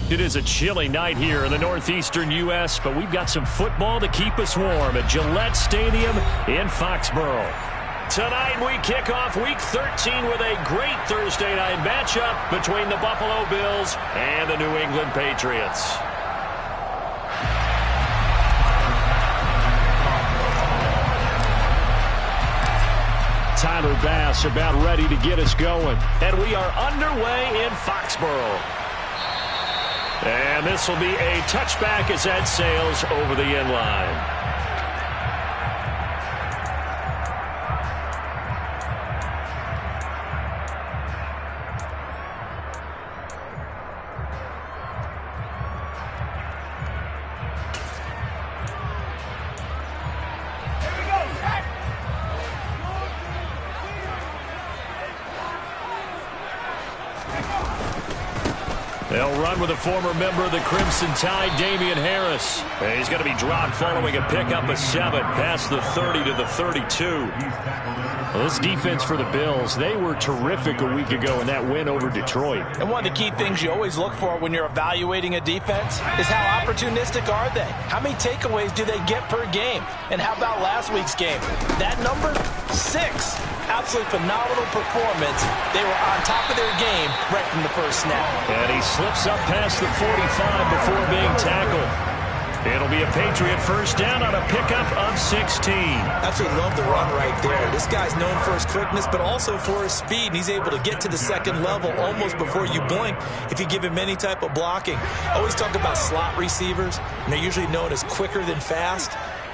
It is a chilly night here in the northeastern U.S., but we've got some football to keep us warm at Gillette Stadium in Foxborough. Tonight we kick off Week 13 with a great Thursday night matchup between the Buffalo Bills and the New England Patriots. Tyler Bass about ready to get us going. And we are underway in Foxborough. And this will be a touchback as that sails over the end line. They'll run with a former member of the Crimson Tide, Damian Harris. And he's going to be dropped following a pickup of 7 past the 30 to the 32. Well, this defense for the Bills, they were terrific a week ago in that win over Detroit. And one of the key things you always look for when you're evaluating a defense is how opportunistic are they? How many takeaways do they get per game? And how about last week's game? That number, 6. Absolutely phenomenal performance. They were on top of their game right from the first snap. And he slips up past the 45 before being tackled. It'll be a Patriot first down on a pickup of 16. Absolutely love the run right there. This guy's known for his quickness, but also for his speed. And he's able to get to the second level almost before you blink if you give him any type of blocking. I always talk about slot receivers, and they're usually known as quicker than fast.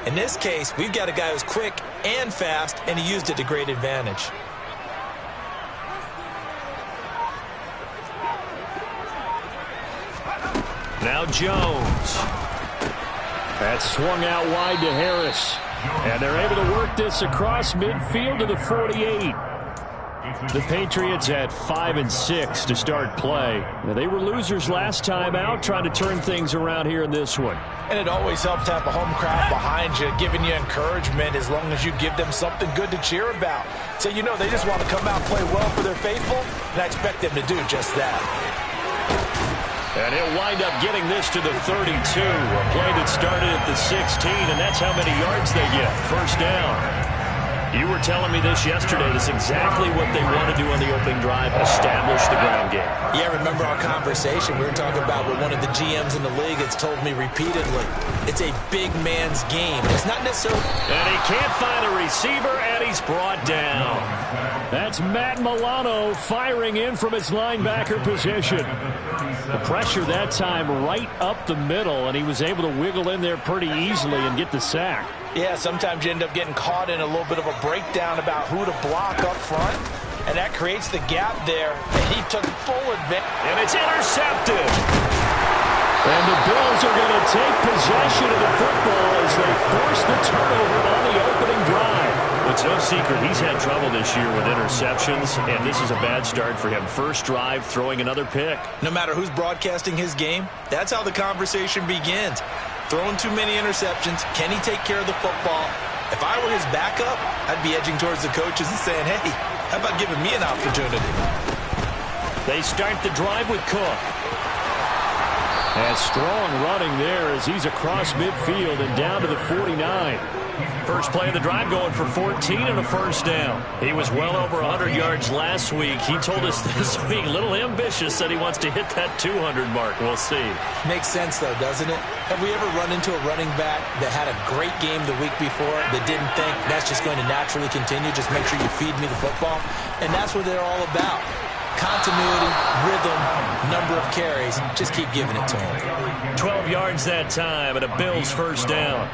In this case, we've got a guy who's quick and fast, and he used it to great advantage. Now Jones. That's swung out wide to Harris. And they're able to work this across midfield to the 48. The Patriots at 5-6 to start play. Now, they were losers last time out, trying to turn things around here in this one. And it always helps to have a home crowd behind you, giving you encouragement as long as you give them something good to cheer about. So you know they just want to come out and play well for their faithful, and I expect them to do just that. And he'll wind up getting this to the 32. A play that started at the 16, and that's how many yards they get. First down. You were telling me this yesterday. That's exactly what they want to do on the opening drive, establish the ground game. Yeah, remember our conversation? We were talking about what one of the GMs in the league has told me repeatedly. It's a big man's game. It's not necessarily... And he can't find a receiver, and he's brought down. That's Matt Milano firing in from his linebacker position. The pressure that time right up the middle, and he was able to wiggle in there pretty easily and get the sack. Yeah, sometimes you end up getting caught in a little bit of a breakdown about who to block up front, and that creates the gap there, and he took full advantage. And it's intercepted. And the Bills are going to take possession of the football as they force the turnover on the opening drive. It's no secret he's had trouble this year with interceptions, and this is a bad start for him. First drive, throwing another pick. No matter who's broadcasting his game, that's how the conversation begins. Throwing too many interceptions. Can he take care of the football? If I were his backup, I'd be edging towards the coaches and saying, hey, how about giving me an opportunity? They start the drive with Cook. And strong running there as he's across midfield and down to the 49. First play of the drive going for 14 and a first down. He was well over 100 yards last week. He told us this week, a little ambitious, said he wants to hit that 200 mark. We'll see. Makes sense, though, doesn't it? Have we ever run into a running back that had a great game the week before that didn't think that's just going to naturally continue? Just make sure you feed me the football. And that's what they're all about. Continuity, rhythm, number of carries. Just keep giving it to him. 12 yards that time and a Bills first down.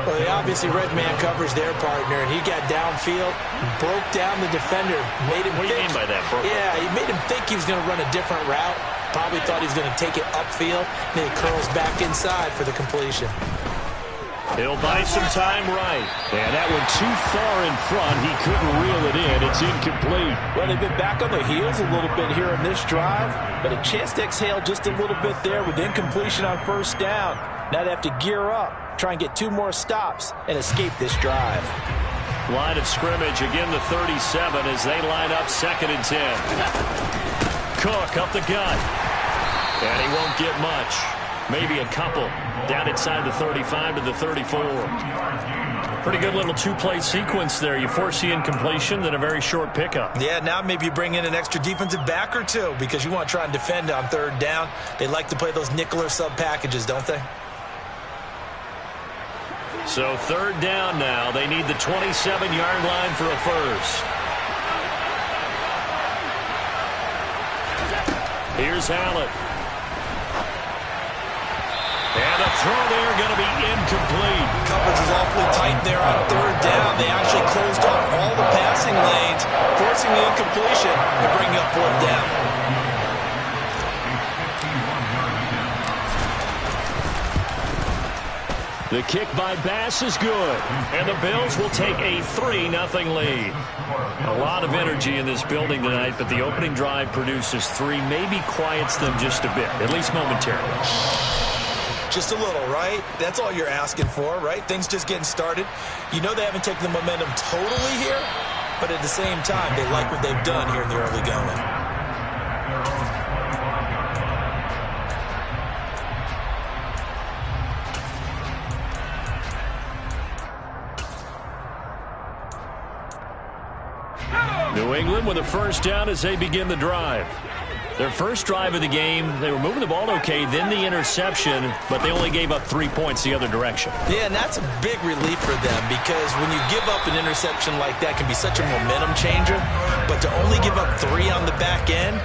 Well, they obviously red man covers their partner, and he got downfield, broke down the defender, made him What do you mean by that, bro? Yeah, he made him think he was going to run a different route. Probably thought he was going to take it upfield, then he curls back inside for the completion. He'll buy some time right. And that one too far in front. He couldn't reel it in. It's incomplete. Well, they've been back on the heels a little bit here in this drive, but a chance to exhale just a little bit there with incompletion on first down. Now they have to gear up, try and get 2 more stops, and escape this drive. Line of scrimmage, again the 37 as they line up 2nd and 10. Cook up the gut. And he won't get much. Maybe a couple. Down inside the 35 to the 34. Pretty good little two-play sequence there. You force the incompletion, then a very short pickup. Yeah, now maybe you bring in an extra defensive back or two because you want to try and defend on third down. They like to play those nickel or sub packages, don't they? So third down now. They need the 27-yard line for a first. Here's Hallett. And the throw there going to be incomplete. Coverage is awfully tight there on third down. They actually closed off all the passing lanes, forcing the incompletion and bringing up fourth down. The kick by Bass is good. And the Bills will take a 3-0 lead. A lot of energy in this building tonight, but the opening drive produces 3, maybe quiets them just a bit, at least momentarily. Just a little, right? That's all you're asking for, right? Things just getting started. You know they haven't taken the momentum totally here, but at the same time, they like what they've done here in the early going. New England with a first down as they begin the drive. Their first drive of the game, they were moving the ball okay, then the interception, but they only gave up 3 points the other direction. Yeah, and that's a big relief for them because when you give up an interception like that, it can be such a momentum changer, but to only give up 3 on the back end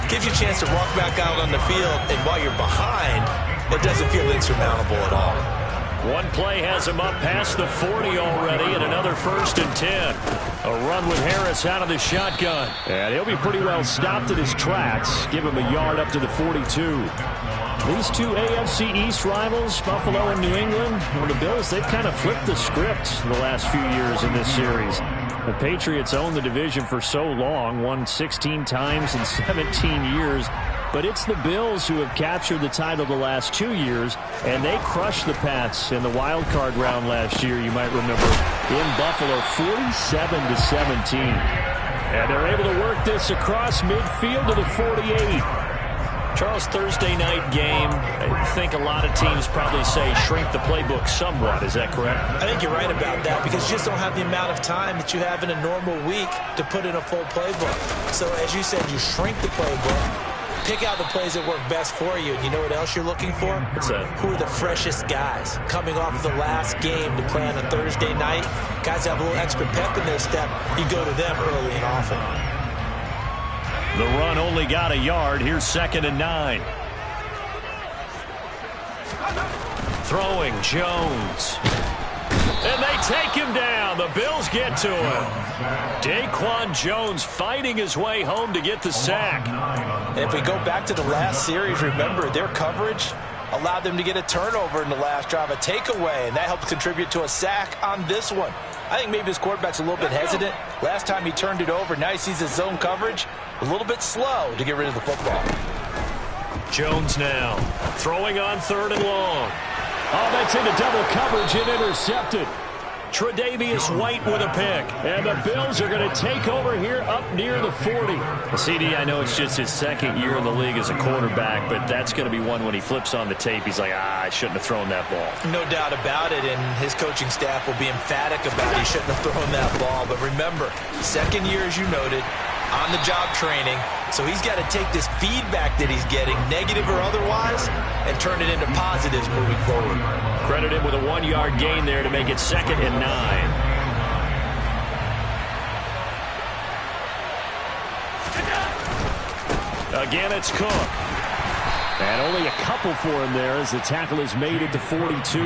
gives you a chance to walk back out on the field, and while you're behind, it doesn't feel insurmountable at all. One play has him up past the 40 already, and another 1st and 10. A run with Harris out of the shotgun. And he'll be pretty well stopped at his tracks. Give him a yard up to the 42. These two AFC East rivals, Buffalo and New England, well, the Bills, they've kind of flipped the script the last few years in this series. The Patriots owned the division for so long, won 16 times in 17 years. But it's the Bills who have captured the title the last 2 years, and they crushed the Pats in the wild card round last year, you might remember, in Buffalo, 47-17. And they're able to work this across midfield to the 48. Charles, Thursday night game, I think a lot of teams probably say shrink the playbook somewhat. Is that correct? I think you're right about that because you just don't have the amount of time that you have in a normal week to put in a full playbook. So as you said, you shrink the playbook. Pick out the plays that work best for you. And you know what else you're looking for? What's that? Who are the freshest guys coming off of the last game to play on a Thursday night? Guys have a little extra pep in their step. You go to them early and often. The run only got a yard. Here's 2nd and 9. Throwing Jones. And they take him down. The Bills get to him. Daquan Jones fighting his way home to get the sack. And if we go back to the last series, remember, their coverage allowed them to get a turnover in the last drive, a takeaway, and that helped contribute to a sack on this one. I think maybe his quarterback's a little bit hesitant. Last time he turned it over, now he sees his zone coverage a little bit slow to get rid of the football. Jones now throwing on 3rd and long. Oh, that's into double coverage and intercepted. Tre'Davious White with a pick. And the Bills are going to take over here up near the 40. CD, I know it's just his 2nd year in the league as a quarterback, but that's going to be one when he flips on the tape. He's like, I shouldn't have thrown that ball. No doubt about it, and his coaching staff will be emphatic about he shouldn't have thrown that ball. But remember, 2nd year, as you noted, on-the-job training. So he's got to take this feedback that he's getting, negative or otherwise, and turn it into positives moving forward. Credit him with a 1-yard gain there to make it 2nd and 9. Again, it's Cook. And only a couple for him there as the tackle is made at the 42.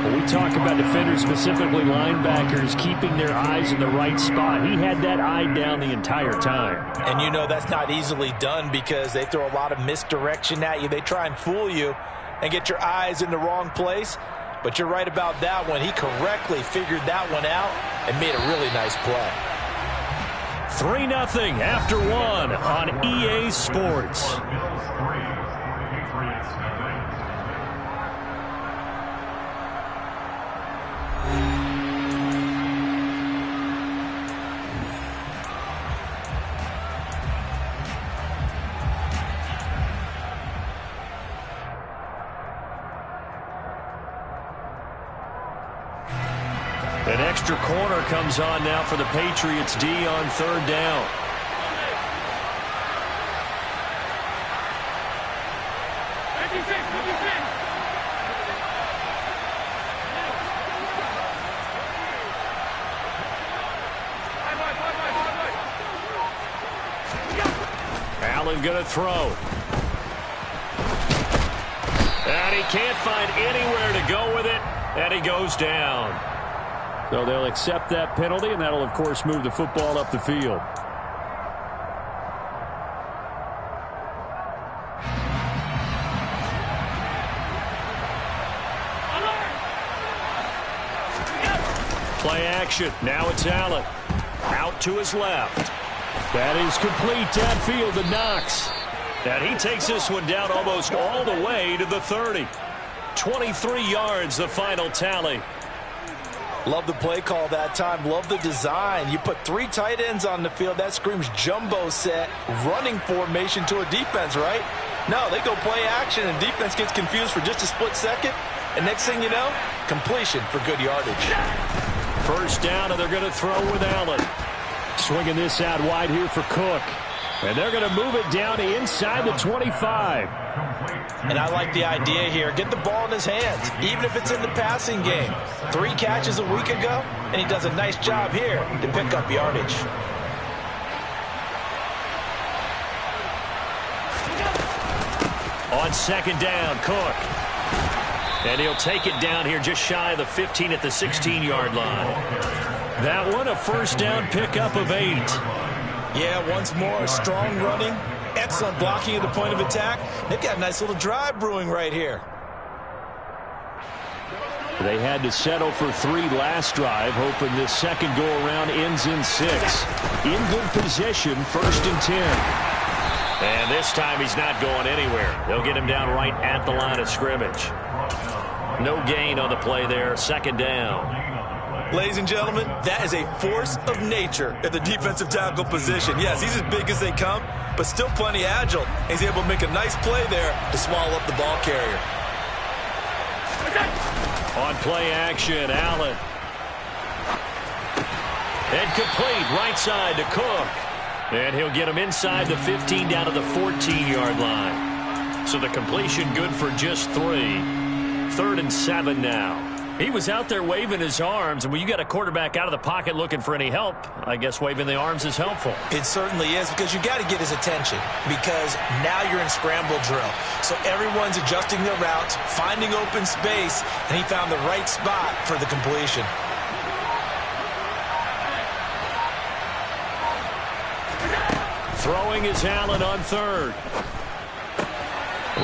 When we talk about defenders, specifically linebackers, keeping their eyes in the right spot, he had that eye down the entire time. And you know that's not easily done because they throw a lot of misdirection at you. They try and fool you and get your eyes in the wrong place. But you're right about that one. He correctly figured that one out and made a really nice play. 3-0 after 1 on EA Sports. An extra corner comes on now for the Patriots D on third down. Allen going to throw. And he can't find anywhere to go with it, and he goes down. So they'll accept that penalty, and that'll, of course, move the football up the field. Play action. Now it's Allen. Out to his left. That is complete downfield to Knox. And he takes this one down almost all the way to the 30. 23 yards, the final tally. Love the play call that time. Love the design. You put 3 tight ends on the field. That screams jumbo set, running formation to a defense, right? No, they go play action, and defense gets confused for just a split second. And next thing you know, completion for good yardage. First down, and they're going to throw with Allen. Swinging this out wide here for Cook. And they're going to move it down to inside the 25. And I like the idea here. Get the ball in his hands, even if it's in the passing game. 3 catches a week ago, and he does a nice job here to pick up yardage. On second down, Cook. And he'll take it down here just shy of the 15 at the 16-yard line. That one, a first down pickup of 8. Yeah, once more, strong running, excellent blocking at the point of attack. They've got a nice little drive brewing right here. They had to settle for 3 last drive, hoping this second go-around ends in 6. In good position, first and 10. And this time he's not going anywhere. They'll get him down right at the line of scrimmage. No gain on the play there, second down. Ladies and gentlemen, that is a force of nature at the defensive tackle position. Yes, he's as big as they come, but still plenty agile. He's able to make a nice play there to swallow up the ball carrier. On play action, Allen. And complete, right side to Cook. And he'll get him inside the 15 down to the 14-yard line. So the completion good for just 3. 3rd and 7 now. He was out there waving his arms, and when you got a quarterback out of the pocket looking for any help, I guess waving the arms is helpful. It certainly is, because you got to get his attention, because now you're in scramble drill. So everyone's adjusting their routes, finding open space, and he found the right spot for the completion. Throwing is Allen on 3rd.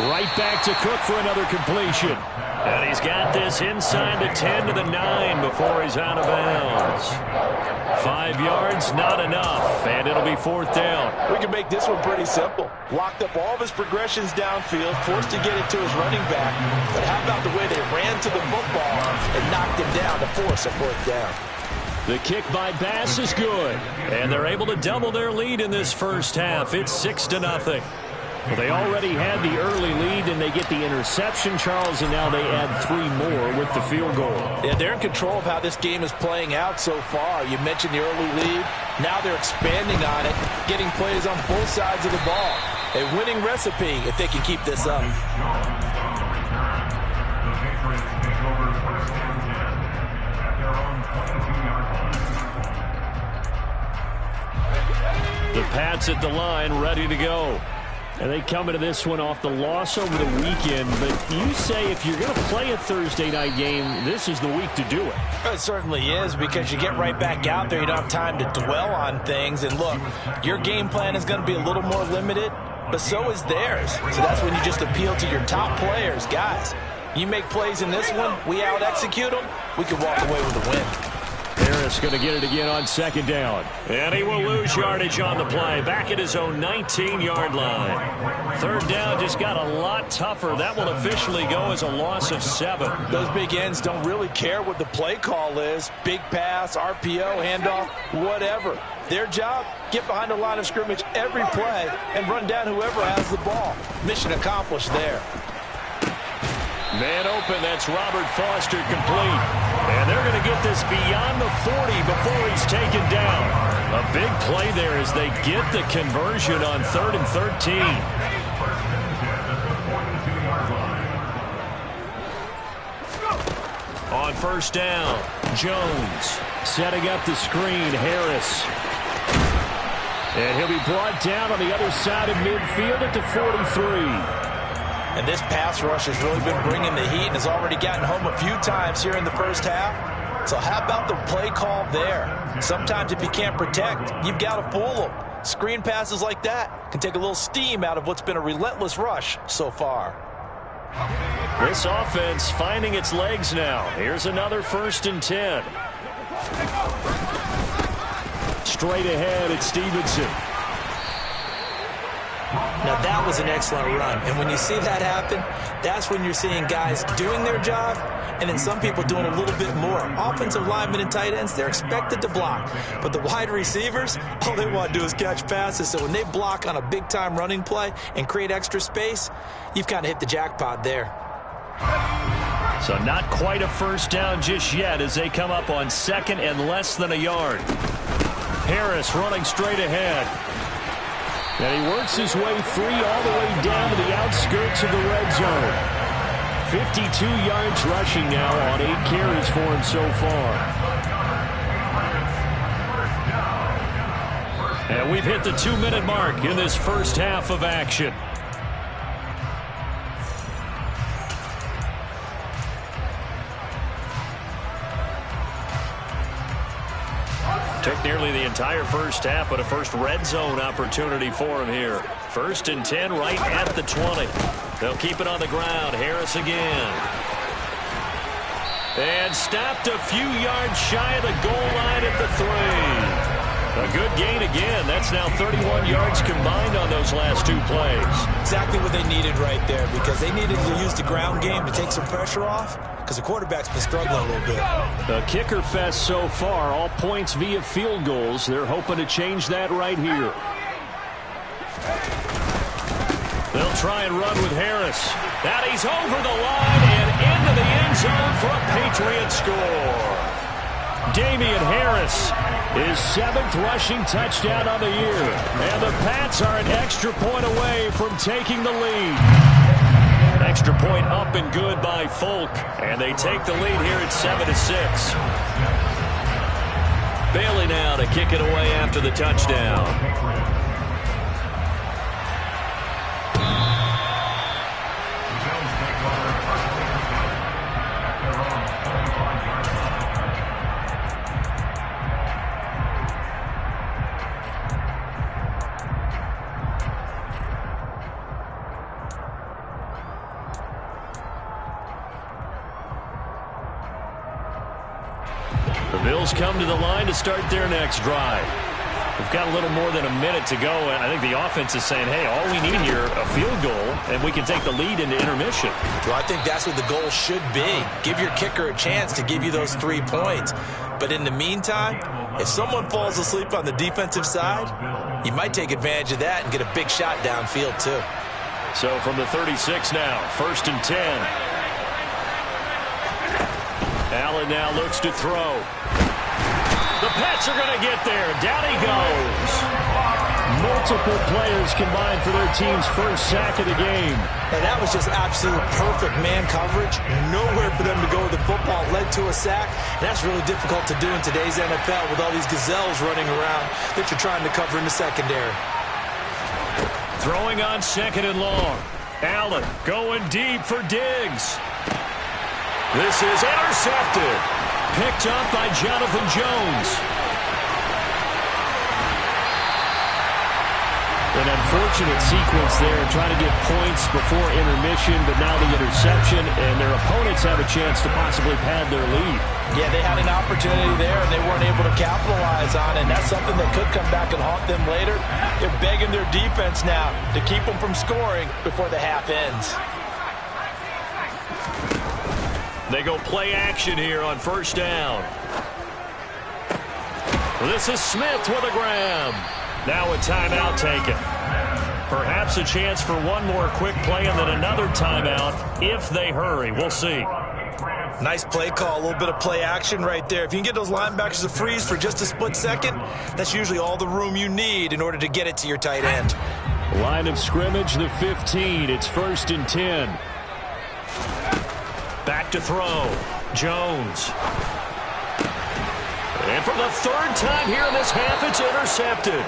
Right back to Cook for another completion. And he's got this inside the 10 to the 9 before he's out of bounds. 5 yards, not enough, and it'll be 4th down. We can make this one pretty simple. Locked up all of his progressions downfield, forced to get it to his running back. But how about the way they ran to the football and knocked him down to force a 4th down? The kick by Bass is good, and they're able to double their lead in this first half. It's 6-0. Well, they already had the early lead, and they get the interception, Charles, and now they add 3 more with the field goal. Yeah, they're in control of how this game is playing out so far. You mentioned the early lead. Now they're expanding on it, getting plays on both sides of the ball. A winning recipe if they can keep this up. The Pats at the line, ready to go. And they come into this one off the loss over the weekend. But you say if you're going to play a Thursday night game, this is the week to do it. It certainly is, because you get right back out there. You don't have time to dwell on things. And look, your game plan is going to be a little more limited, but so is theirs. So that's when you just appeal to your top players. Guys, you make plays in this one, we out-execute them, we can walk away with a win. Harris going to get it again on second down. And he will lose yardage on the play. Back at his own 19-yard line. 3rd down just got a lot tougher. That will officially go as a loss of 7. Those big ends don't really care what the play call is. Big pass, RPO, handoff, whatever. Their job, get behind the line of scrimmage every play and run down whoever has the ball. Mission accomplished there. Man open, that's Robert Foster complete. And they're going to get this beyond the 40 before he's taken down. A big play there as they get the conversion on 3rd and 13. On first down, Jones setting up the screen, Harris. And he'll be brought down on the other side of midfield at the 43. And this pass rush has really been bringing the heat and has already gotten home a few times here in the first half. So how about the play call there? Sometimes if you can't protect, you've got to fool them. Screen passes like that can take a little steam out of what's been a relentless rush so far. This offense finding its legs now. Here's another 1st and 10. Straight ahead at Stevenson. Now that was an excellent run, and when you see that happen, that's when you're seeing guys doing their job and then some people doing a little bit more. Offensive linemen and tight ends, they're expected to block, but the wide receivers, all they want to do is catch passes. So when they block on a big-time running play and create extra space, you've kind of hit the jackpot there. So not quite a first down just yet as they come up on 2nd and less than a yard. Harris running straight ahead. And he works his way free all the way down to the outskirts of the red zone. 52 yards rushing now on 8 carries for him so far. And we've hit the 2-minute mark in this first half of action. Took nearly the entire first half, but a first red zone opportunity for him here. 1st and 10 right at the 20. They'll keep it on the ground. Harris again. And stopped a few yards shy of the goal line at the 3. A good gain again. That's now 31 yards combined on those last 2 plays. Exactly what they needed right there, because they needed to use the ground game to take some pressure off, because the quarterback's been struggling a little bit. A kicker fest so far, all points via field goals. They're hoping to change that right here. They'll try and run with Harris. That he's over the line and into the end zone for a Patriot score. Damian Harris, his 7th rushing touchdown on the year. And the Pats are an extra point away from taking the lead. Extra point up and good by Folk. And they take the lead here at 7-6. Bailey now to kick it away after the touchdown. The Bills come to the line to start their next drive. We've got a little more than a minute to go, and I think the offense is saying, hey, all we need here, a field goal, and we can take the lead into intermission. Well, I think that's what the goal should be. Give your kicker a chance to give you those 3 points. But in the meantime, if someone falls asleep on the defensive side, you might take advantage of that and get a big shot downfield too. So from the 36 now, 1st and 10. Allen now looks to throw. The Pats are going to get there. Down he goes. Multiple players combined for their team's first sack of the game. And that was just absolute perfect man coverage. Nowhere for them to go with the football. Led to a sack. And that's really difficult to do in today's NFL with all these gazelles running around that you're trying to cover in the secondary. Throwing on 2nd and long. Allen going deep for Diggs. This is intercepted. Picked up by Jonathan Jones. An unfortunate sequence there, trying to get points before intermission, but now the interception, and their opponents have a chance to possibly pad their lead. Yeah, they had an opportunity there, and they weren't able to capitalize on it. And that's something that could come back and haunt them later. They're begging their defense now to keep them from scoring before the half ends. They go play action here on 1st down. This is Smith with a grab. Now a timeout taken. Perhaps a chance for one more quick play and then another timeout if they hurry. We'll see. Nice play call, a little bit of play action right there. If you can get those linebackers to freeze for just a split second, that's usually all the room you need in order to get it to your tight end. Line of scrimmage, the 15. It's 1st and 10. Back to throw. Jones. And for the third time here in this half, it's intercepted.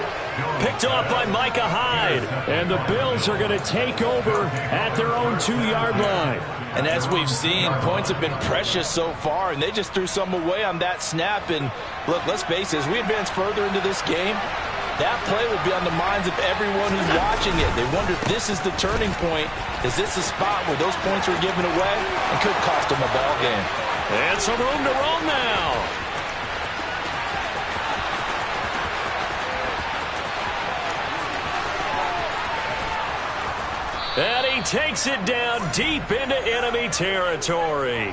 Picked off by Micah Hyde. And the Bills are going to take over at their own 2-yard line. And as we've seen, points have been precious so far, and they just threw some away on that snap. And look, let's face it, as we advance further into this game, that play will be on the minds of everyone who's watching it. They wonder if this is the turning point. Is this a spot where those points were given away and could cost them a ball game? And some room to roam now. And he takes it down deep into enemy territory.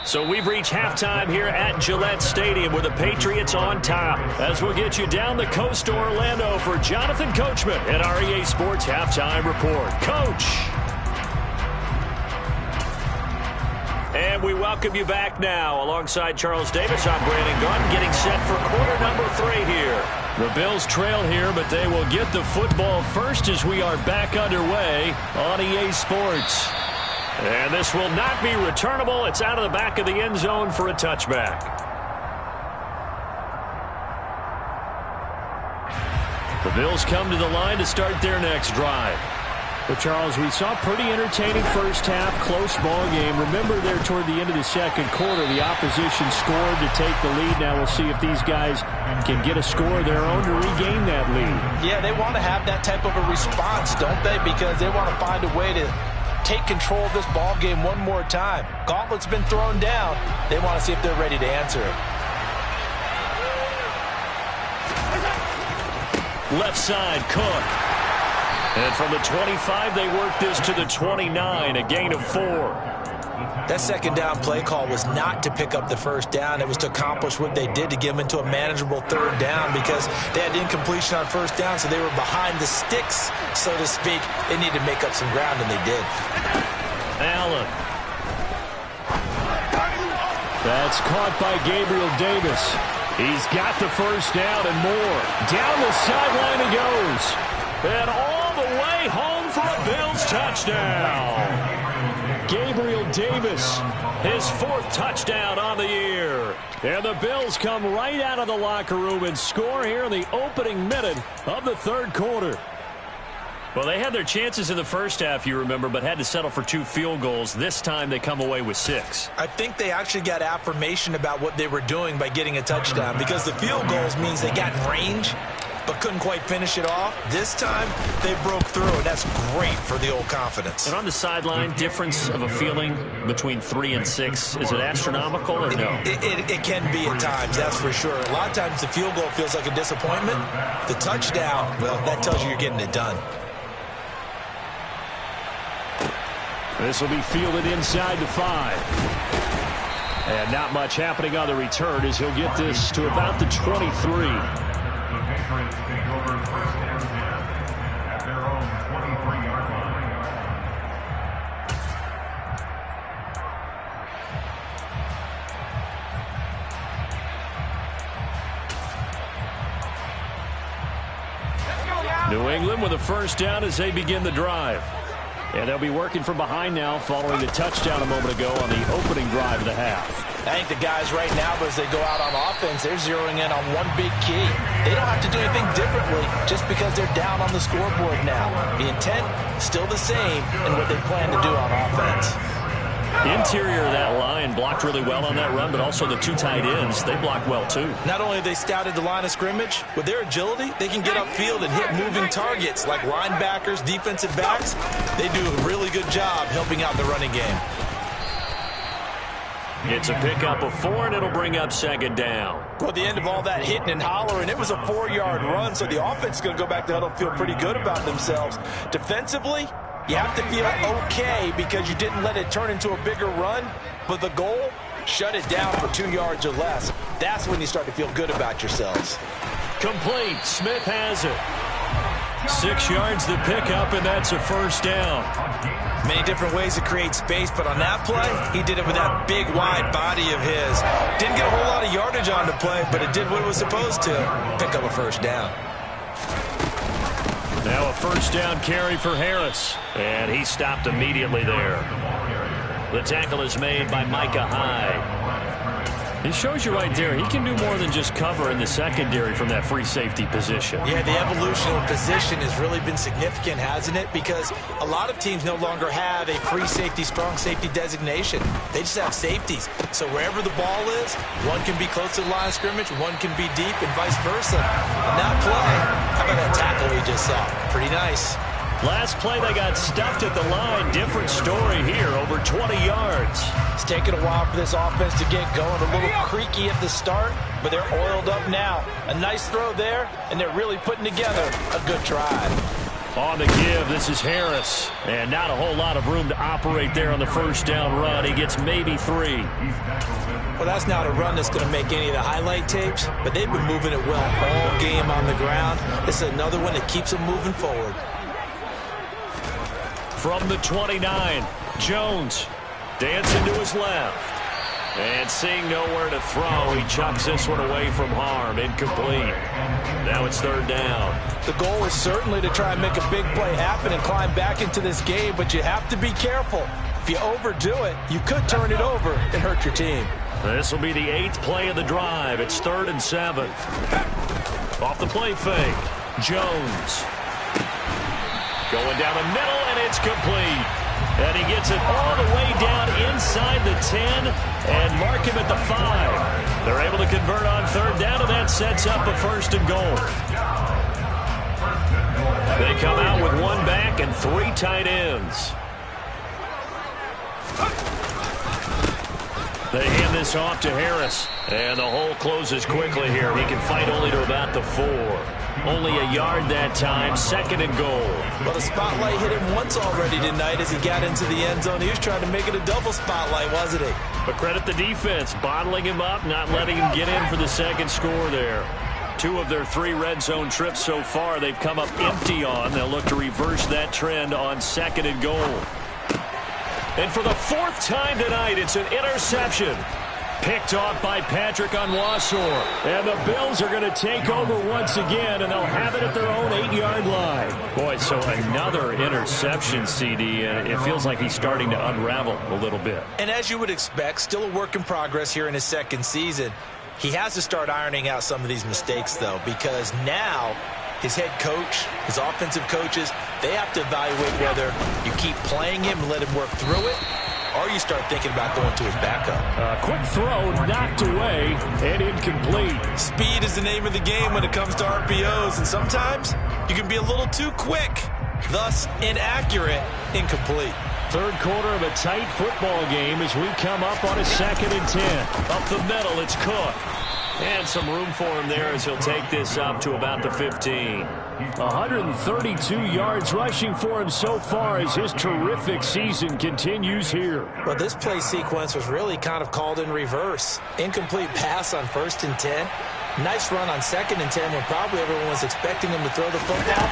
So we've reached halftime here at Gillette Stadium with the Patriots on top. As we'll get you down the coast to Orlando for Jonathan Coachman at our EA Sports Halftime Report. Coach. And we welcome you back now. Alongside Charles Davis, I'm Brandon Gunn, getting set for quarter number 3 here. The Bills trail here, but they will get the football first as we are back underway on EA Sports. And this will not be returnable. It's out of the back of the end zone for a touchback. The Bills come to the line to start their next drive. Well, Charles, we saw a pretty entertaining first half, close ball game. Remember there toward the end of the second quarter, the opposition scored to take the lead. Now we'll see if these guys can get a score of their own to regain that lead. Yeah, they want to have that type of a response, don't they? Because they want to find a way to take control of this ball game one more time. Gauntlet's been thrown down. They want to see if they're ready to answer it. Left side, Cook. And from the 25, they work this to the 29, a gain of 4. That second down play call was not to pick up the first down. It was to accomplish what they did to get them into a manageable third down because they had incompletion on first down, so they were behind the sticks, so to speak. They needed to make up some ground, and they did. Allen. That's caught by Gabriel Davis. He's got the first down and more. Down the sideline he goes. And all the way home for a Bills touchdown. Gabriel Davis, his 4th touchdown on the year. And the Bills come right out of the locker room and score here in the opening minute of the third quarter. Well, they had their chances in the first half, you remember, but had to settle for 2 field goals. This time they come away with 6. I think they actually got affirmation about what they were doing by getting a touchdown because the field goals means they got range but couldn't quite finish it off. This time, they broke through, and that's great for the old confidence. And on the sideline, difference of a feeling between 3 and 6, is it astronomical or no? It can be at times, that's for sure. A lot of times the field goal feels like a disappointment. The touchdown, well, that tells you you're getting it done. This will be fielded inside the 5. And not much happening on the return as he'll get this to about the 23. At their own 23-yard line. New England with a first down as they begin the drive. And they'll be working from behind now following the touchdown a moment ago on the opening drive of the half. I think the guys right now, as they go out on offense, they're zeroing in on one big key. They don't have to do anything differently just because they're down on the scoreboard now. The intent, still the same in what they plan to do on offense. Interior of that line blocked really well on that run, but also the 2 tight ends, they blocked well too. Not only have they scouted the line of scrimmage, with their agility, they can get upfield and hit moving targets like linebackers, defensive backs. They do a really good job helping out the running game. It's a pickup of 4, and it'll bring up second down. Well, at the end of all that hitting and hollering, it was a 4-yard run, so the offense is going to go back to huddle and feel pretty good about themselves. Defensively, you have to feel okay because you didn't let it turn into a bigger run, but the goal, shut it down for 2 yards or less. That's when you start to feel good about yourselves. Complete. Smith has it. 6 yards the pickup, and that's a first down. Many different ways to create space, but on that play, he did it with that big, wide body of his. Didn't get a whole lot of yardage on the play, but it did what it was supposed to. Pick up a first down. Now a first down carry for Harris, and he stopped immediately there. The tackle is made by Micah Hyde. It shows you right there, he can do more than just cover in the secondary from that free safety position. Yeah, the evolution of position has really been significant, hasn't it? Because a lot of teams no longer have a free safety, strong safety designation. They just have safeties. So wherever the ball is, one can be close to the line of scrimmage, one can be deep, and vice versa. On that play, how about that tackle we just saw? Pretty nice. Last play, they got stuffed at the line. Different story here, over 20 yards. It's taken a while for this offense to get going. A little creaky at the start, but they're oiled up now. A nice throw there, and they're really putting together a good drive. On the give, this is Harris. And not a whole lot of room to operate there on the first down run. He gets maybe 3. Well, that's not a run that's going to make any of the highlight tapes, but they've been moving it well all game on the ground. This is another one that keeps them moving forward. From the 29, Jones dancing to his left. And seeing nowhere to throw, he chucks this one away from harm. Incomplete. Now it's third down. The goal is certainly to try and make a big play happen and climb back into this game, but you have to be careful. If you overdo it, you could turn it over and hurt your team. This will be the 8th play of the drive. It's 3rd and 7. Off the play fake, Jones. Going down the middle, and it's complete. And he gets it all the way down inside the 10 and mark him at the 5. They're able to convert on third down, and that sets up a 1st and goal. They come out with 1 back and 3 tight ends. They hand this off to Harris, and the hole closes quickly here. He can fight only to about the 4. Only a yard that time, 2nd and goal. Well, the spotlight hit him once already tonight as he got into the end zone. He was trying to make it a double spotlight, wasn't he? But credit the defense, bottling him up, not letting him get in for the 2nd score there. 2 of their 3 red zone trips so far they've come up empty on. They'll look to reverse that trend on 2nd and goal. And for the 4th time tonight, it's an interception. Picked off by Patrick Onwuasor. And the Bills are going to take over once again, and they'll have it at their own 8-yard line. Boy, so another interception, CD, and it feels like he's starting to unravel a little bit. And as you would expect, still a work in progress here in his 2nd season. He has to start ironing out some of these mistakes, though, because now his head coach, his offensive coaches, they have to evaluate whether you keep playing him and let him work through it, or you start thinking about going to his backup. Quick throw knocked away and incomplete. Speed is the name of the game when it comes to RPOs, and sometimes you can be a little too quick, thus inaccurate, incomplete. 3rd quarter of a tight football game as we come up on a 2nd and 10. Up the middle, it's Cook. And some room for him there as he'll take this up to about the 15. 132 yards rushing for him so far as his terrific season continues here. Well, this play sequence was really kind of called in reverse. Incomplete pass on 1st and 10. Nice run on 2nd and 10 when probably everyone was expecting him to throw the football.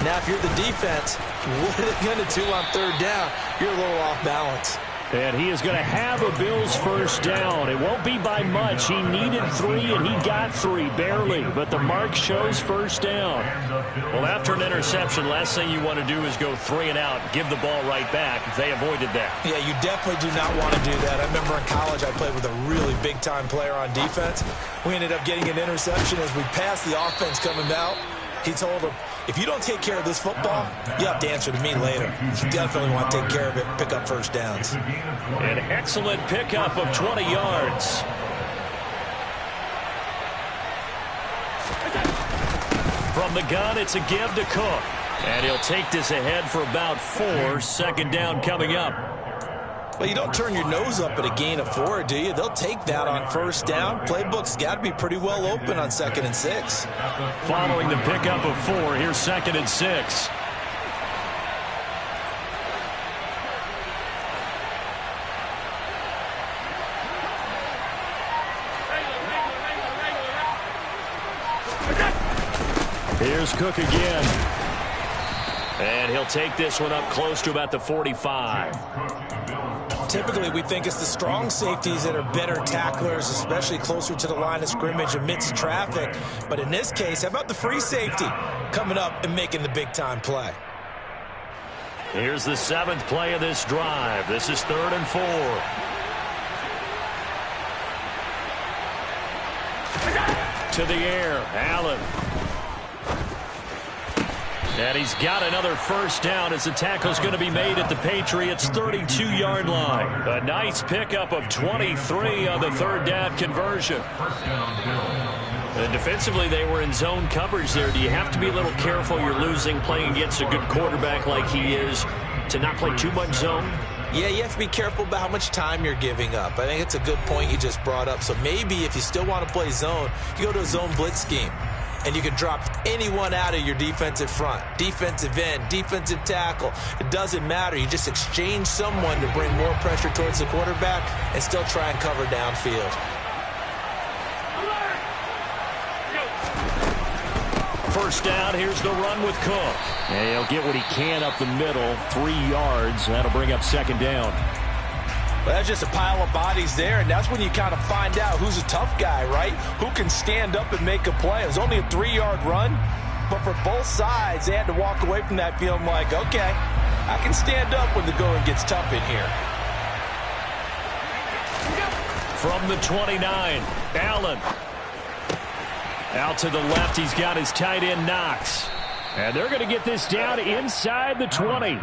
Now, if you're the defense, what are they going to do on 3rd down? You're a little off balance. And he is going to have a Bills 1st down. It won't be by much. He needed 3, and he got 3, barely. But the mark shows 1st down. Well, after an interception, last thing you want to do is go 3 and out, give the ball right back. They avoided that. Yeah, you definitely do not want to do that. I remember in college I played with a really big-time player on defense. We ended up getting an interception as we passed the offense coming out. He told him, if you don't take care of this football, you have to answer to me later. You definitely want to take care of it and pick up 1st downs. An excellent pickup of 20 yards. From the gun, it's a give to Cook. And he'll take this ahead for about 4. 2nd down coming up. Well, you don't turn your nose up at a gain of 4, do you? They'll take that on 1st down. Playbook's got to be pretty well open on 2nd and 6. Following the pickup of 4, here's 2nd and 6. Here's Cook again. And he'll take this one up close to about the 45. Typically, we think it's the strong safeties that are better tacklers, especially closer to the line of scrimmage amidst traffic. But in this case, how about the free safety coming up and making the big-time play? Here's the 7th play of this drive. This is 3rd and 4. To the air, Allen. And he's got another first down as the tackle's going to be made at the Patriots' 32-yard line. A nice pickup of 23 on the 3rd down conversion. And defensively, they were in zone coverage there. Do you have to be a little careful? You're losing playing against a good quarterback like he is to not play too much zone? Yeah, you have to be careful about how much time you're giving up. I think it's a good point you just brought up. So maybe if you still want to play zone, you go to a zone blitz scheme. And you can drop anyone out of your defensive front, defensive end, defensive tackle. It doesn't matter. You just exchange someone to bring more pressure towards the quarterback and still try and cover downfield. First down, here's the run with Cook. And he'll get what he can up the middle, 3 yards. That'll bring up 2nd down. Well, that's just a pile of bodies there, and that's when you kind of find out who's a tough guy, right? Who can stand up and make a play. It was only a 3-yard run, but for both sides, they had to walk away from that feeling like, okay, I can stand up when the going gets tough in here. From the 29, Allen. Out to the left, he's got his tight end, Knox. And they're going to get this down inside the 20.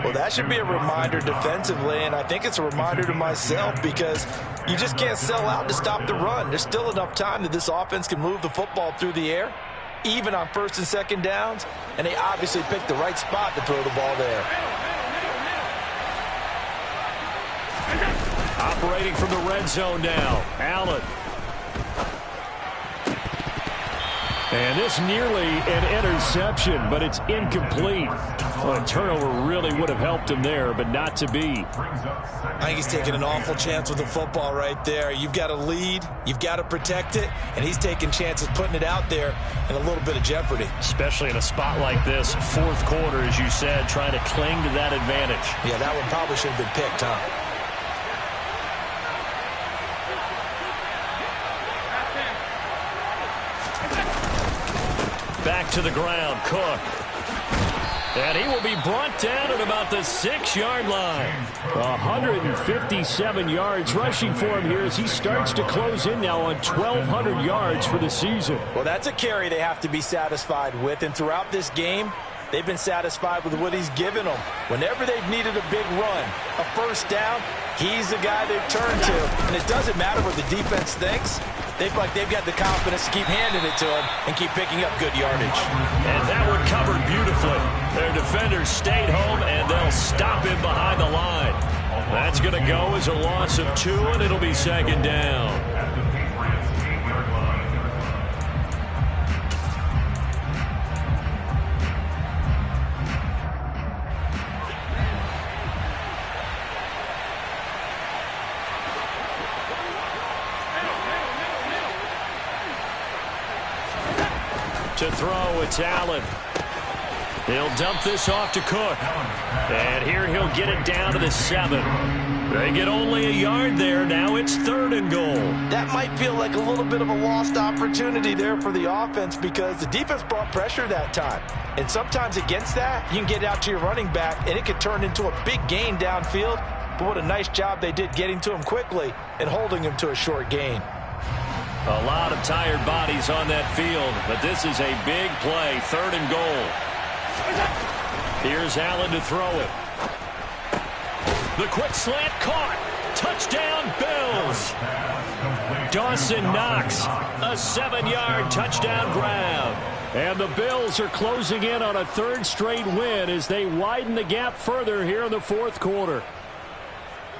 Well, that should be a reminder defensively, and I think it's a reminder to myself because you just can't sell out to stop the run. There's still enough time that this offense can move the football through the air, even on 1st and 2nd downs, and they obviously picked the right spot to throw the ball there. Operating from the red zone now, Allen. And this nearly an interception, but it's incomplete. Well, a turnover really would have helped him there, but not to be. I think he's taking an awful chance with the football right there. You've got to lead, you've got to protect it, and he's taking chances putting it out there in a little bit of jeopardy. Especially in a spot like this, 4th quarter, as you said, trying to cling to that advantage. Yeah, that one probably should have been picked, huh? Back to the ground, Cook. And he will be brought down at about the 6-yard line. 157 yards rushing for him here as he starts to close in now on 1,200 yards for the season. Well, that's a carry they have to be satisfied with, and throughout this game, they've been satisfied with what he's given them. Whenever they've needed a big run, a first down, he's the guy they've turned to. And it doesn't matter what the defense thinks. They've got the confidence to keep handing it to him and keep picking up good yardage. And that one covered beautifully. Their defenders stayed home, and they'll stop him behind the line. That's going to go as a loss of 2, and it'll be 2nd down. To throw, it's Allen. He'll dump this off to Cook. And here he'll get it down to the 7. They get only a yard there. Now it's 3rd and goal. That might feel like a little bit of a lost opportunity there for the offense because the defense brought pressure that time. And sometimes against that, you can get out to your running back, and it could turn into a big gain downfield. But what a nice job they did getting to him quickly and holding him to a short gain. A lot of tired bodies on that field, but this is a big play, 3rd and goal. Here's Allen to throw it. The quick slant caught. Touchdown, Bills. Dawson Knox, a 7-yard touchdown grab. And the Bills are closing in on a 3rd straight win as they widen the gap further here in the 4th quarter.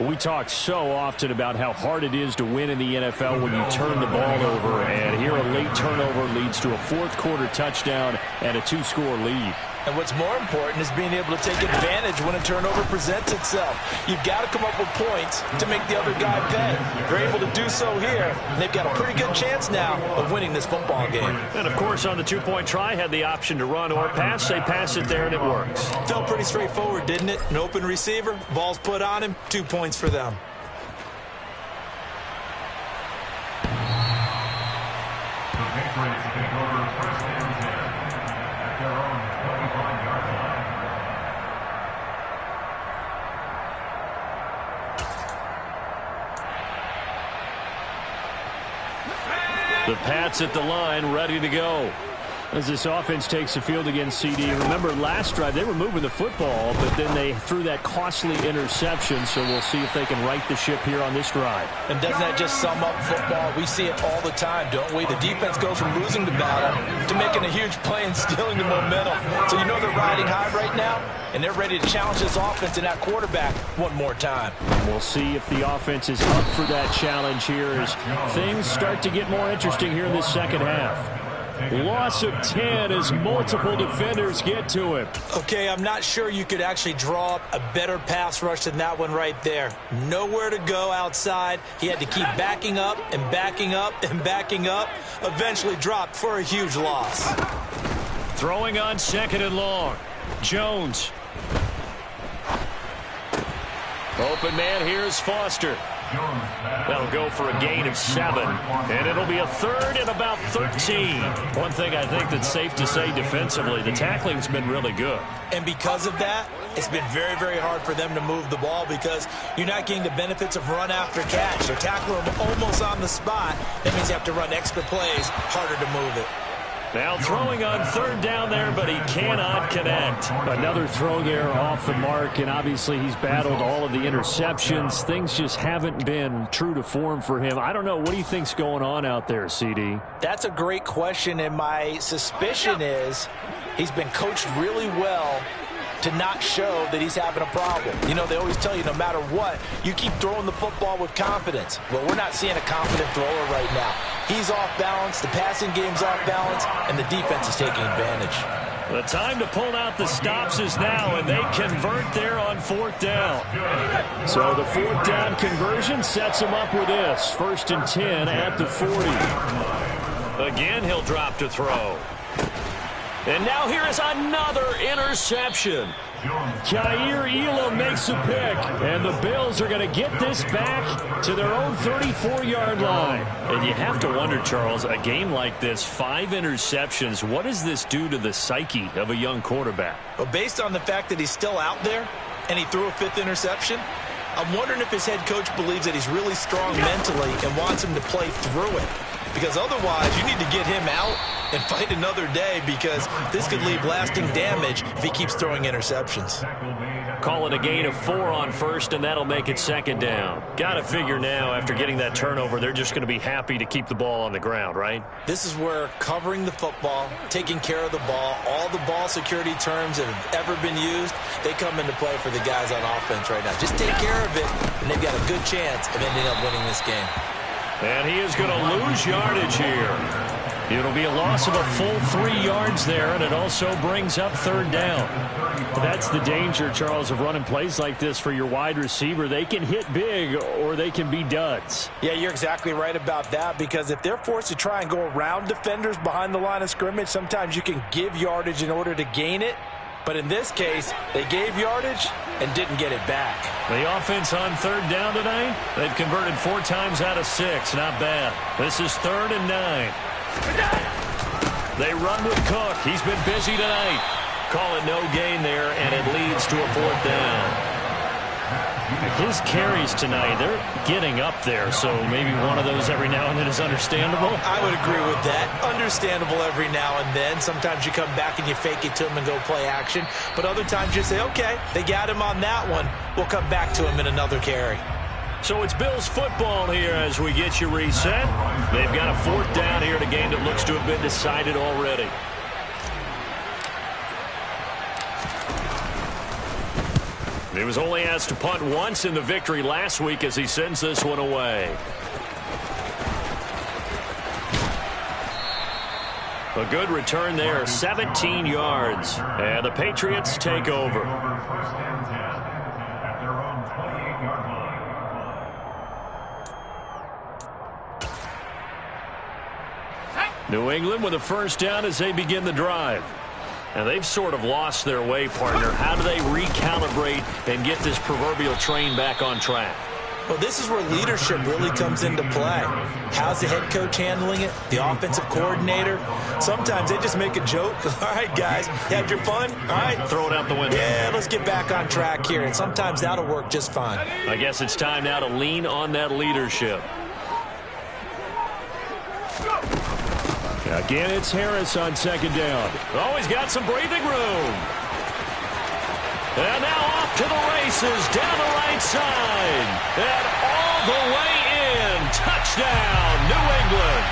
We talk so often about how hard it is to win in the NFL when you turn the ball over, and here a late turnover leads to a 4th quarter touchdown and a 2-score lead. And what's more important is being able to take advantage when a turnover presents itself. You've got to come up with points to make the other guy pay. They're able to do so here, and they've got a pretty good chance now of winning this football game. And, of course, on the two-point try, had the option to run or pass. They pass it there, and it works. Felt pretty straightforward, didn't it? An open receiver, ball's put on him, 2 points for them. The Patriots take over first and 10 at their own 25-yard line. The Pats at the line, ready to go. As this offense takes the field against CD. Remember, last drive, they were moving the football, but then they threw that costly interception, so we'll see if they can right the ship here on this drive. And doesn't that just sum up football? We see it all the time, don't we? The defense goes from losing the battle to making a huge play and stealing the momentum. So you know they're riding high right now, and they're ready to challenge this offense and that quarterback one more time. We'll see if the offense is up for that challenge here as things start to get more interesting here in this second half. Loss of 10 as multiple defenders get to him. Okay, I'm not sure you could actually draw up a better pass rush than that one right there. Nowhere to go outside. He had to keep backing up and backing up and backing up. Eventually dropped for a huge loss. Throwing on second and long. Jones. Open man, here's Foster. That'll go for a gain of 7, and it'll be a third and about 13. One thing I think that's safe to say defensively, the tackling's been really good. And because of that, it's been very, very hard for them to move the ball because you're not getting the benefits of run after catch. They're tackling them almost on the spot. That means you have to run extra plays, harder to move it. Now throwing on third down there, but he cannot connect. Another throwing error off the mark, and obviously he's battled all of the interceptions. Things just haven't been true to form for him. I don't know. What do you think's going on out there, CD? That's a great question, and my suspicion is he's been coached really well to not show that he's having a problem. You know, they always tell you no matter what, you keep throwing the football with confidence. Well, we're not seeing a confident thrower right now. He's off balance, the passing game's off balance, and the defense is taking advantage. The time to pull out the stops is now, and they convert there on fourth down. So the fourth down conversion sets them up with this. 1st and 10 at the 40. Again, he'll drop to throw. And now here is another interception. Kaiir Elam makes a pick, and the Bills are going to get this back to their own 34-yard line. And you have to wonder, Charles, a game like this, 5 interceptions, what does this do to the psyche of a young quarterback? Well, based on the fact that he's still out there and he threw a 5th interception, I'm wondering if his head coach believes that he's really strong mentally and wants him to play through it. Because otherwise, you need to get him out and fight another day because this could leave lasting damage if he keeps throwing interceptions. Call it a gain of 4 on first, and that'll make it 2nd down. Got to figure now, after getting that turnover, they're just going to be happy to keep the ball on the ground, right? This is where covering the football, taking care of the ball, all the ball security terms that have ever been used, they come into play for the guys on offense right now. Just take care of it, and they've got a good chance of ending up winning this game. And he is going to lose yardage here. It'll be a loss of a full 3 yards there, and it also brings up 3rd down. That's the danger, Charles, of running plays like this for your wide receiver. They can hit big or they can be duds. Yeah, you're exactly right about that because if they're forced to try and go around defenders behind the line of scrimmage, sometimes you can give yardage in order to gain it. But in this case, they gave yardage and didn't get it back. The offense on 3rd down tonight, they've converted 4 times out of 6. Not bad. This is 3rd and 9. They run with Cook. He's been busy tonight. Call it no gain there, and it leads to a 4th down. His carries tonight, they're getting up there, so maybe one of those every now and then is understandable. I would agree with that. Understandable every now and then. Sometimes you come back and you fake it to him and go play action. But other times you say, okay, they got him on that one. We'll come back to him in another carry. So it's Bills football here as we get you reset. They've got a 4th down here in a game that looks to have been decided already. He was only asked to punt once in the victory last week as he sends this one away. A good return there, 17 yards. And the Patriots take over. First and 10 at their own 28-yard line. New England with a first down as they begin the drive. And they've sort of lost their way, partner. How do they recalibrate and get this proverbial train back on track? Well, this is where leadership really comes into play. How's the head coach handling it? The offensive coordinator? Sometimes they just make a joke. All right, guys, you had your fun? All right. Throw it out the window. Yeah, let's get back on track here. And sometimes that'll work just fine. I guess it's time now to lean on that leadership. Again, it's Harris on second down. Oh, he's got some breathing room. And now off to the races, down the right side. And all the way in. Touchdown, New England.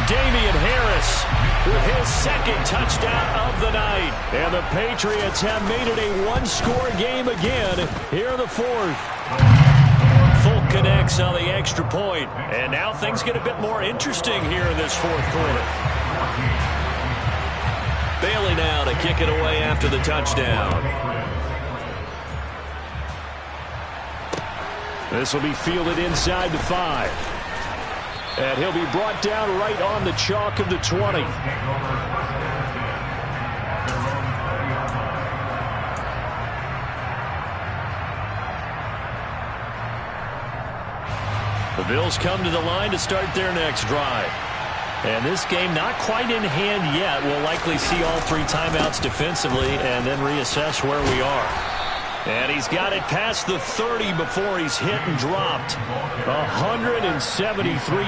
Damian Harris with his second touchdown of the night. And the Patriots have made it a one-score game again here in the fourth. Folk connects on the extra point. And now things get a bit more interesting here in this fourth quarter. Bailey now to kick it away after the touchdown. This will be fielded inside the 5. And he'll be brought down right on the chalk of the 20. The Bills come to the line to start their next drive. And this game not quite in hand yet. We'll likely see all 3 timeouts defensively and then reassess where we are. And he's got it past the 30 before he's hit and dropped. 173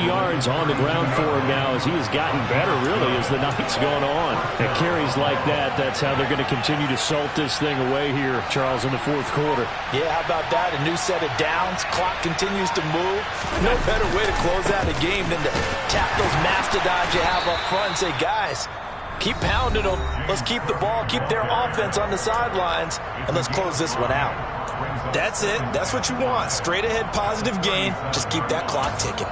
yards on the ground for him now as he has gotten better, really, as the night's gone on. And carries like that, that's how they're going to continue to salt this thing away here, Charles, in the fourth quarter. Yeah, how about that? A new set of downs. Clock continues to move. No better way to close out a game than to tap those mastodons you have up front and say, guys, keep pounding them. Let's keep the ball, keep their offense on the sidelines, and let's close this one out. That's it. That's what you want. Straight ahead positive gain. Just keep that clock ticking.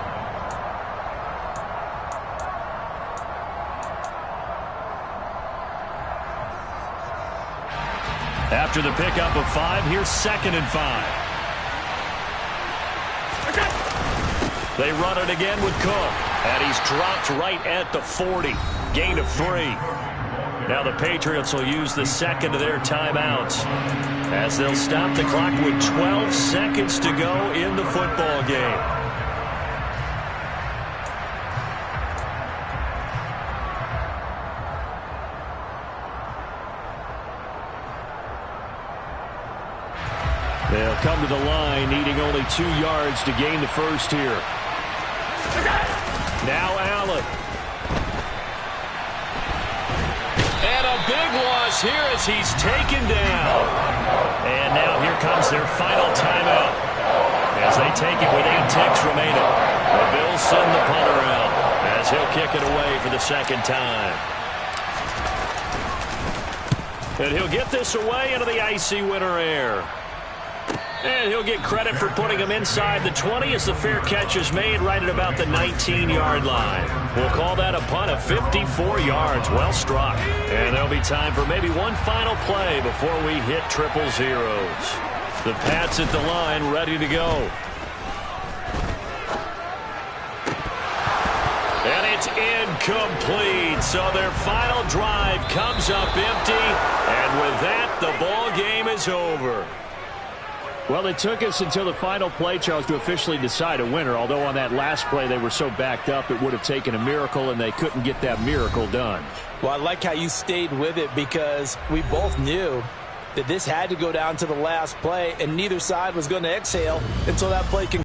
After the pickup of 5, here's 2nd and 5. They run it again with Cook. And he's dropped right at the 40. Gain of 3. Now the Patriots will use the second of their timeouts as they'll stop the clock with 12 seconds to go in the football game. They'll come to the line needing only 2 yards to gain the first here. Now Allen. And a big loss here as he's taken down. And now here comes their final timeout as they take it with 8 ticks remaining. The Bills send the punter out as he'll kick it away for the second time. And he'll get this away into the icy winter air. And he'll get credit for putting him inside the 20 as the fair catch is made right at about the 19-yard line. We'll call that a punt of 54 yards. Well struck. And there'll be time for maybe one final play before we hit triple zeros. The Pats at the line ready to go. And it's incomplete. So their final drive comes up empty. And with that, the ball game is over. Well, it took us until the final play, Charles, to officially decide a winner, although on that last play they were so backed up it would have taken a miracle, and they couldn't get that miracle done. Well, I like how you stayed with it because we both knew that this had to go down to the last play, and neither side was going to exhale until that play concluded.